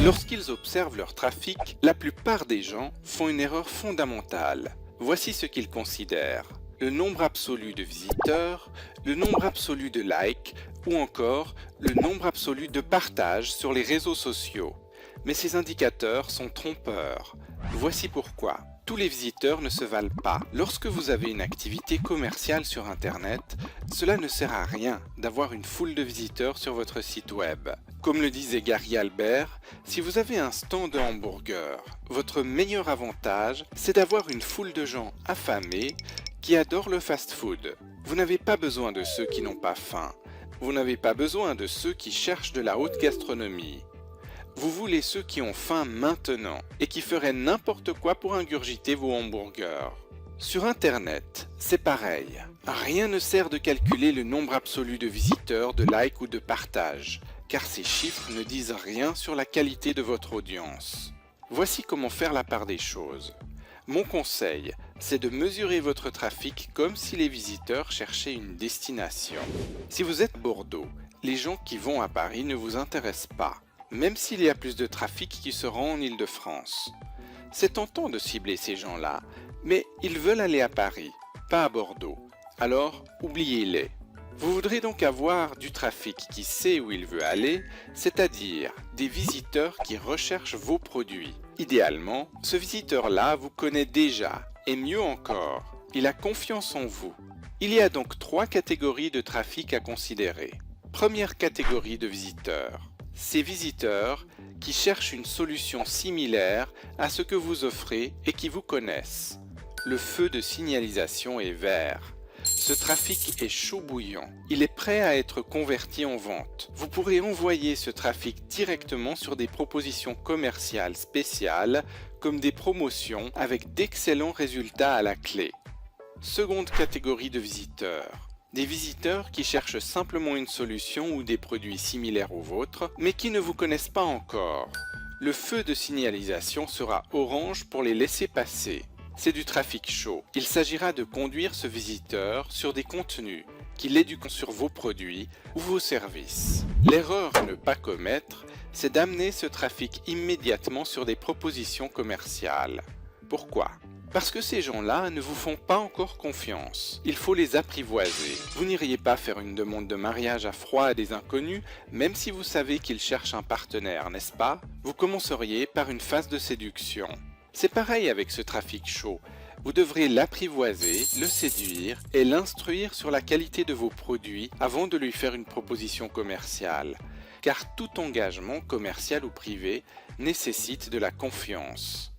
Lorsqu'ils observent leur trafic, la plupart des gens font une erreur fondamentale. Voici ce qu'ils considèrent: le nombre absolu de visiteurs, le nombre absolu de likes ou encore le nombre absolu de partages sur les réseaux sociaux. Mais ces indicateurs sont trompeurs. Voici pourquoi. Tous les visiteurs ne se valent pas. Lorsque vous avez une activité commerciale sur Internet, cela ne sert à rien d'avoir une foule de visiteurs sur votre site web. Comme le disait Gary Albert, si vous avez un stand de hamburgers, votre meilleur avantage, c'est d'avoir une foule de gens affamés qui adorent le fast-food. Vous n'avez pas besoin de ceux qui n'ont pas faim. Vous n'avez pas besoin de ceux qui cherchent de la haute gastronomie. Vous voulez ceux qui ont faim maintenant et qui feraient n'importe quoi pour ingurgiter vos hamburgers. Sur Internet, c'est pareil. Rien ne sert de calculer le nombre absolu de visiteurs, de likes ou de partages, car ces chiffres ne disent rien sur la qualité de votre audience. Voici comment faire la part des choses. Mon conseil, c'est de mesurer votre trafic comme si les visiteurs cherchaient une destination. Si vous êtes Bordeaux, les gens qui vont à Paris ne vous intéressent pas, même s'il y a plus de trafic qui se rend en Île-de-France. C'est tentant de cibler ces gens-là, mais ils veulent aller à Paris, pas à Bordeaux. Alors, oubliez-les. Vous voudrez donc avoir du trafic qui sait où il veut aller, c'est-à-dire des visiteurs qui recherchent vos produits. Idéalement, ce visiteur-là vous connaît déjà, et mieux encore, il a confiance en vous. Il y a donc 3 catégories de trafic à considérer. Première catégorie de visiteurs. Ces visiteurs qui cherchent une solution similaire à ce que vous offrez et qui vous connaissent. Le feu de signalisation est vert. Ce trafic est chaud bouillant. Il est prêt à être converti en vente. Vous pourrez envoyer ce trafic directement sur des propositions commerciales spéciales comme des promotions avec d'excellents résultats à la clé. Seconde catégorie de visiteurs. Des visiteurs qui cherchent simplement une solution ou des produits similaires aux vôtres, mais qui ne vous connaissent pas encore. Le feu de signalisation sera orange pour les laisser passer. C'est du trafic chaud. Il s'agira de conduire ce visiteur sur des contenus qui l'éduquent sur vos produits ou vos services. L'erreur à ne pas commettre, c'est d'amener ce trafic immédiatement sur des propositions commerciales. Pourquoi ? Parce que ces gens-là ne vous font pas encore confiance. Il faut les apprivoiser. Vous n'iriez pas faire une demande de mariage à froid à des inconnus, même si vous savez qu'ils cherchent un partenaire, n'est-ce pas? Vous commenceriez par une phase de séduction. C'est pareil avec ce trafic chaud. Vous devrez l'apprivoiser, le séduire et l'instruire sur la qualité de vos produits avant de lui faire une proposition commerciale. Car tout engagement, commercial ou privé, nécessite de la confiance.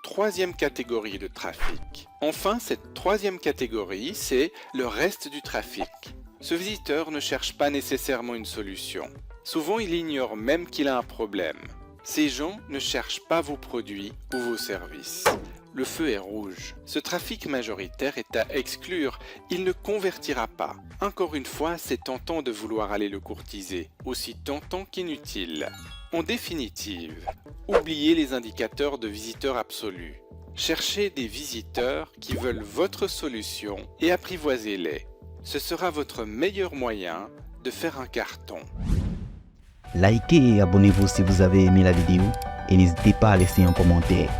Troisième catégorie de trafic. Enfin, cette troisième catégorie, c'est le reste du trafic. Ce visiteur ne cherche pas nécessairement une solution. Souvent, il ignore même qu'il a un problème. Ces gens ne cherchent pas vos produits ou vos services. Le feu est rouge. Ce trafic majoritaire est à exclure. Il ne convertira pas. Encore une fois, c'est tentant de vouloir aller le courtiser, aussi tentant qu'inutile. En définitive, oubliez les indicateurs de visiteurs absolus. Cherchez des visiteurs qui veulent votre solution et apprivoisez-les. Ce sera votre meilleur moyen de faire un carton. Likez et abonnez-vous si vous avez aimé la vidéo et n'hésitez pas à laisser un commentaire.